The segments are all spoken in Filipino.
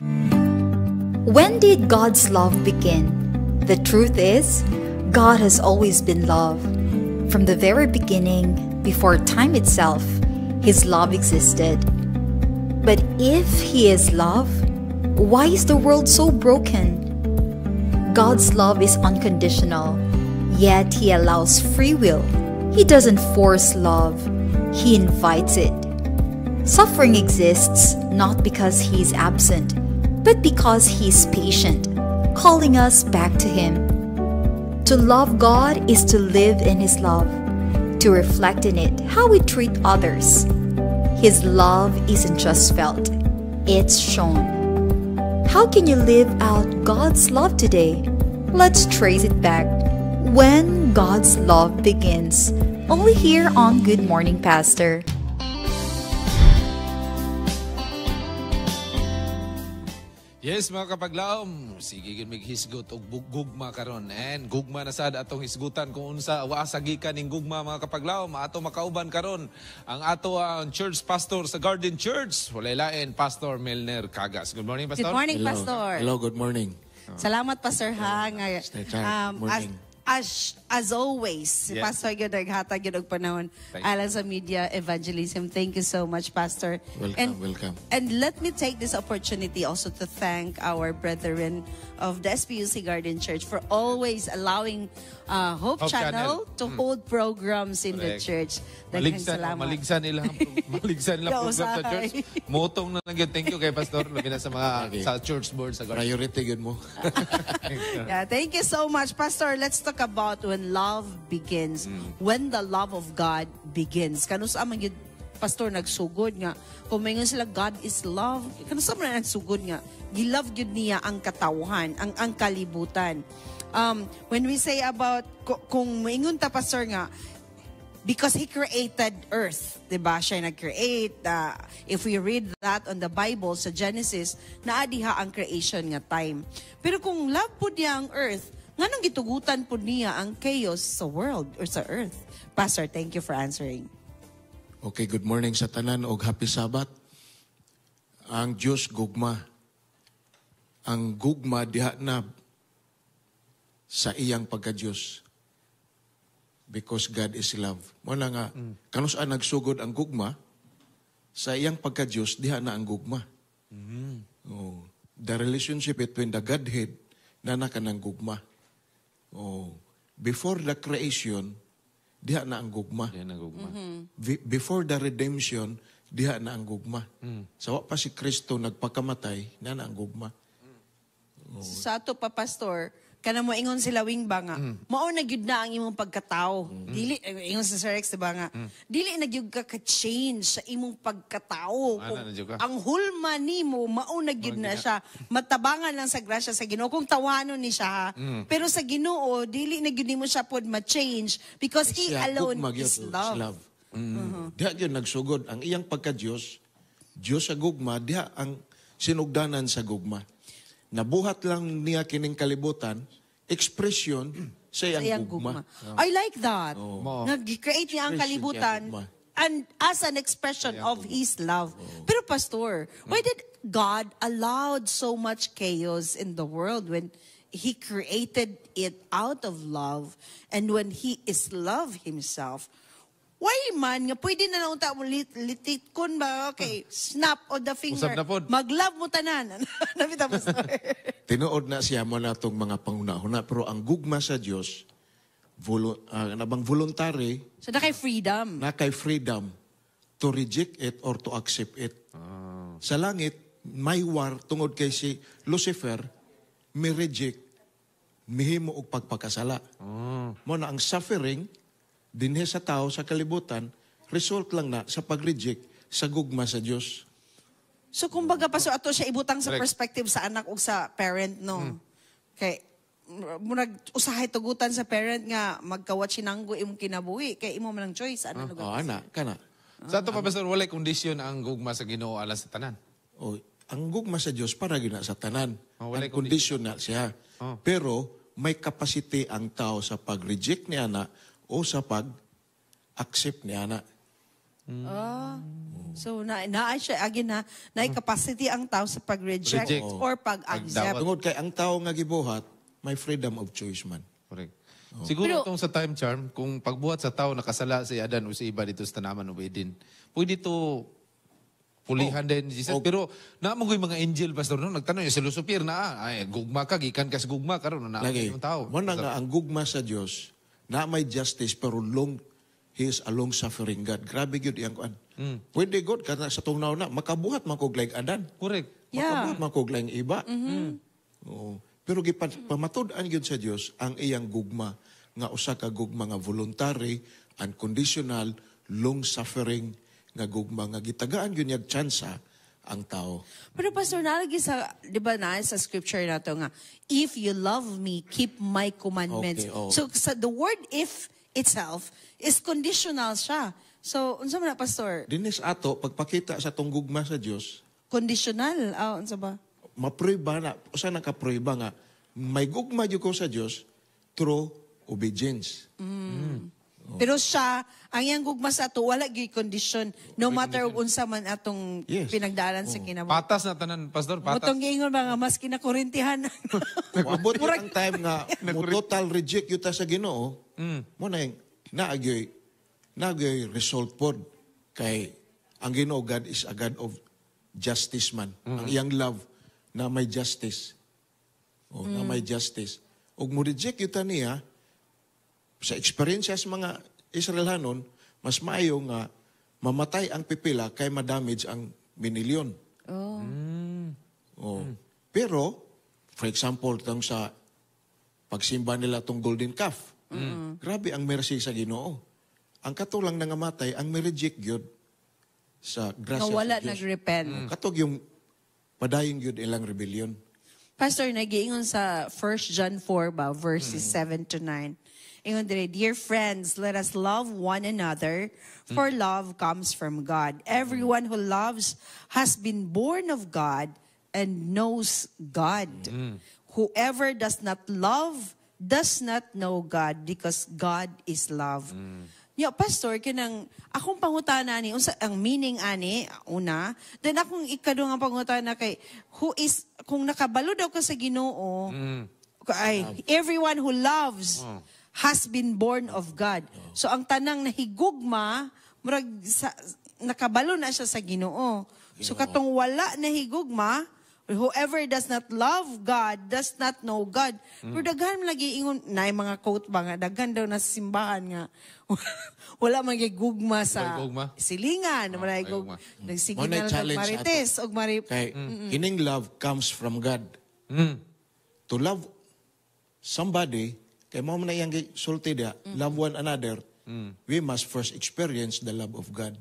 When did God's love begin? The truth is, God has always been love. From the very beginning, before time itself, His love existed. But if He is love, why is the world so broken? God's love is unconditional, yet He allows free will. He doesn't force love, He invites it. Suffering exists not because He is absent, but because He is patient, calling us back to Him. To love God is to live in His love, to reflect in it how we treat others. His love isn't just felt, it's shown. How can you live out God's love today? Let's trace it back. When God's love begins, only here on Good Morning Pastor. Yes, mga kapaglaom, sige gid mig hisgot og gugma karon. And gugma na sad atong hisgutan kung unsa wa sa gikan ning gugma, mga kapaglaom. Ato makauban karon ang ato ang church pastor sa Garden Church. Walay lain, Pastor Melner Cagas. Good morning, Pastor. Good morning, Hello. Pastor. Hello, good morning. Salamat, Pastor Ha. Morning. As always, si Yes. Pastor yun naghatag yun og panahon Thank you. alang sa media evangelism. Thank you so much, Pastor. Welcome. And let me take this opportunity also to thank our brethren of the SPUC Garden Church for always allowing Hope Channel to hold programs in the Correct. church. Daghang Maligsan ilang program sa church. Motong na lang yun. Thank you kay Pastor. Labi na sa mga Okay. sa church board sa Garden. Priority yun mo. Yeah, thank you so much, Pastor. Let's talk about when love begins. When the love of God begins. Kanusa man yun, Pastor, nagsugod nga. Kung may sila, God is love. Kanusa man nagsugod nga. Gilove yun niya ang katawhan, ang kalibutan. When we say about, kung maingon ta, Pastor, nga, because He created earth, diba? Siya nag-create. If we read that on the Bible, sa Genesis, naadiha ang creation nga time. Pero kung love po niya ang earth, nga nang gitugutan po niya ang chaos sa world or sa earth. Pastor, thank you for answering. Okay, good morning sa tanan og happy Sabbath. Ang Diyos gugma. Ang gugma diha na sa iyang pagka-Diyos. Because God is love. Muna nga, kanusaan nagsugod ang gugma, sa iyang pagka-Diyos, diha na ang gugma. Oh, the relationship between the Godhead na nakanang gugma. Oh, before the creation, diha na ang gugma. Yan ang gugma. Before the redemption, diha na ang gugma. Sa wa pa si Kristo nagpakamatay, na ang gugma. Sa ato pa, Pastor, kana mo ingon sila wing ba nga, mao na gyud na ang imong pagkatao. Dili ingon sa Sir Rex diba nga, dili na gyud ka change sa imong pagkatao. Ana na gyud ka. Ang hulma nimo mao na gyud na siya. Matabangan lang sa grasya sa Ginoo kung tawanon ni siya. Pero sa Ginoo dili na gyud nimo siya pod ma-change because He Siya, alone gugma gyud, is love. Diha gyud nagsugod ang iyang pagka-Diyos, Diyos sa gugma, diha ang sinugdanan sa gugma. Nabuhat lang niya kining kalibutan, expression sa iyang gugma. I like that. Mo. Nag-create niya ang Expression kalibutan niya, gugma. and as an expression of His love. Pero Pastor, why did God allowed so much chaos in the world when He created it out of love and when He is love Himself? Why man nga pwede na naunta mo litit kun ba? Okay, snap of the finger. Usab na pod. Mag-love mo tanan. Nabita, Pastor. Tinuod na siya mo na itong mga panghuna-huna, pero ang gugma sa Diyos, nabang voluntary, So na kay freedom. na kay freedom to reject it or to accept it. Sa langit, may war tungod kay si Lucifer, may reject, mihimo og pagpakasala. Mo na ang suffering, dinhe sa tao sa kalibutan, result lang na sa pag-reject sa gugma sa Diyos. So kumbaga Pastor, ato siya ibutang sa Correct. perspective sa anak o sa parent, no? Kay murag usahay tugutan sa parent nga magkawat sinanggo imong kinabuhi kay imo man ang choice ano lugar. Ana, kana. Sa ato pa, Pastor, walay kondisyon ang gugma sa Ginoo alang sa tanan. O, ang gugma sa Diyos para gina sa tanan. Walay Ang kondisyon na siya. Pero may capacity ang tao sa pag-reject ni ana o sa pag-accept ni ana. So, siya, again ha, capacity ang tao sa pag-reject Reject. or pag-accept. Tungod kay ang tao nga gibuhat, may freedom of choice man. Correct. Siguro Pero- itong sa time charm, kung pagbuhat sa tao nakasala si Adan o si iba dito sa tanaman o Eden, pwede to pulihan din ni Jesus. Pero naamang yung mga angel, Pastor, no? Nagtanong yung silusupir na, ay, gugma ka, gikan ka sa gugma, karon na Lagi, yung tao. mo na nga ang gugma sa Dios na may justice pero he is a long-suffering God. Grabe yun iyang kuan. Pwede God, kana sa tungnaw na, makabuhat man kog laing Adan. Correct. Makabuhat man kog laing iba. Oo. Pero pamatud-an yun sa Dios ang iyang gugma nga usa ka gugma nga voluntary, unconditional, long-suffering nga gugma nga gitagaan yun yung tsansa ang tao. Pero Pastor, nalagi sa, di ba na, sa scripture na to nga, if you love me, keep my commandments. Okay, oh. So, the word if itself is conditional siya. So, unsa man na, Pastor? Dinis ato, pagpakita sa tong gugma sa Dios, Conditional? Unsa ba? maproiba na, usa nakaproiba nga, may gugma yun ko sa Dios through obedience. Pero siya, ang iyang gugma sa ato, wala gyud condition. No matter unsa man atong Yes. pinagdaanan sa kinabuhi. Patas na tanan, Pastor, patas. Mutong giingon ba nga, mas kinakurintihan. Abot yun ang time nga, mo total reject yun ta sa Ginoo, mo na yung, naagyoy result pod. Kay, ang Ginoo, God is a God of justice man. Ang iyang love, na may justice. Na may justice. Og mo reject yun ta niya, sa experience sa mga Israelanon, mas maayo nga mamatay ang pipila kay madamage ang minilyon. Pero, for example, tong sa pagsimba nila tong golden calf, grabe ang mercy sa Ginoo. Ang katulang nangamatay, ang may-reject yun sa grasya Nga wala sa Diyos. nag-repent. Katog yung padayong yun ilang rebellion. Pastor, nagiingon sa 1 John 4 ba, verses 7 to 9. Ingon dire, dear friends, let us love one another, for love comes from God. Everyone who loves has been born of God and knows God. Whoever does not love does not know God, because God is love. Yeah, Pastor, kinang akong pangutana ni unsa ang meaning ani una, then akong ikadung ang pangutana kay who is kung nakabalo daw ka sa Ginoo, ay everyone who loves has been born of God. So ang tanang nahigugma murag nakabalo na siya sa Ginoo. So katong wala nahigugma, whoever does not love God does not know God. Pero daghan lagi ingon na mga quote ba nga daghan daw na sa simbahan nga wala magigugma sa Gugma? silingan, wala gugma. nagsige Mo na na challenge marites og mari Kay, kining love comes from God. To love somebody, kay mo na iyang sulti dia, love one another, we must first experience the love of God.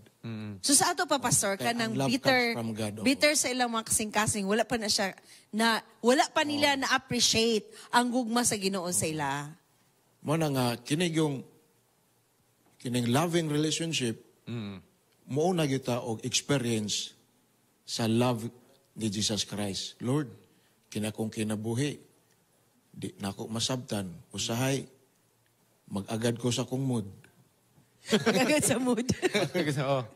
So sa ato pa Pastor Kaya kanang ang love bitter comes from God, oo. bitter sa ilang mga kasing-kasing wala pa na siya na wala pa nila na appreciate ang gugma sa Ginoo sa ila. Mo na nga, kining loving relationship, mo na kita og experience sa love ni Jesus Christ. Lord, kinakong kinabuhi, di na ako masabtan, usahay, mag-agad ko sa kong mood. Agad sa mood.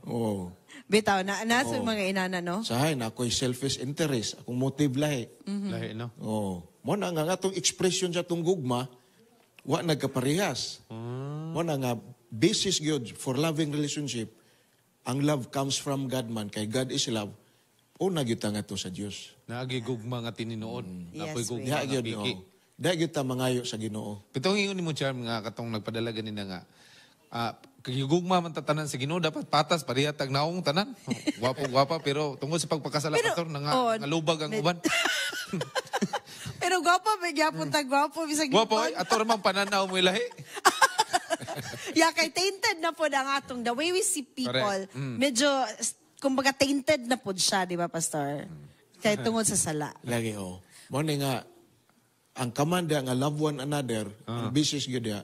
Oh. Bitaw na sa mga inana no. Usahay, na ako'y selfish interest, akong motive lahi. Lahi, no? Oh. Mo na nga atong expression sa tong gugma, wa nagkaparehas. Mo na nga, basis gyud for loving relationship, ang love comes from God man, kay God is love, una gyud ta nga to sa Dios. Nagigugma nga tininoon. Yes, Napoy we- gugma Diha nga gyud piki. no. Diha gyud ta mangayo sa Ginoo. Pitong ingon ni mo, Charm, nga katong nagpadala ganina nga. Kagigugma man tatanan sa Ginoo, dapat patas, pareha tag naong tanan. Gwapo-gwapa, pero tungkol sa pagpakasala, Pero, Pastor, nga lubag ang uban. Pero gwapo gyapon ta gwapo bisag Gwapo, ay, ato ramang pananaw mo ilahi. Ya kay tainted na pod ang atong the way we see people. Correct. Medyo kumbaga tainted na pod siya, di ba Pastor? Kay tungod sa sala. Lagi oh. Mo ni nga ang command nga love one another, ang basis gyud dia,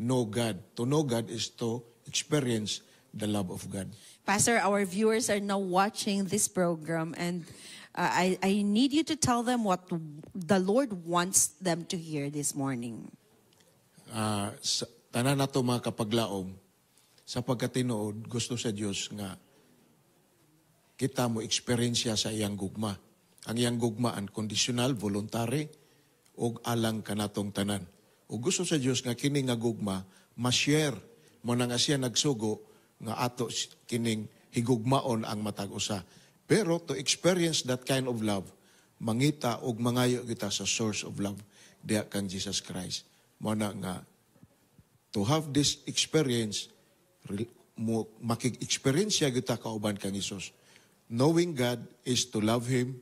know God. To know God is to experience the love of God. Pastor, our viewers are now watching this program and I need you to tell them what the Lord wants them to hear this morning. Tanan nato mga kapaglaom, Sapagkat tinuod, gusto sa Dios nga kita mo eksperyensya sa iyang gugma. Ang iyang gugma unconditional, voluntary, ug alang kanatong tanan. Ug gusto sa Dios nga kini nga gugma ma-share mo na nga siya nagsugo nga ato kining higugmaon ang matag usa. Pero to experience that kind of love, mangita og mangayo kita sa source of love, diha kang Jesus Christ. Mo na nga to have this experience, makig-experience kita kauban kang Isus. Knowing God is to love Him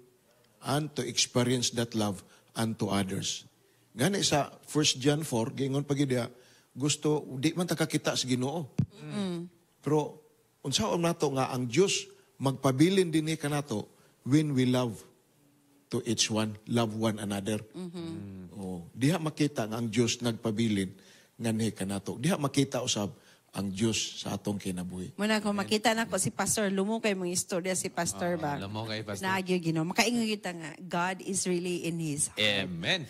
and to experience that love unto others. Gani sa 1 John 4, gingon pagidya, gusto, di man takakita sa Ginoo. Pero, unsaon nato nga ang Diyos magpabilin din ka nato when we love to each one, love one another. Oh, diha makita nga ang Diyos nagpabilin nganhi ka nato. Diha makita usab ang Diyos sa atong kinabuhi. Muna kung makita na ko si Pastor, lumukay mong istorya si Pastor ba? Alam mo kay Pastor. Naagyo, Ginoo. Makaingon kita nga, God is really in His heart. Amen.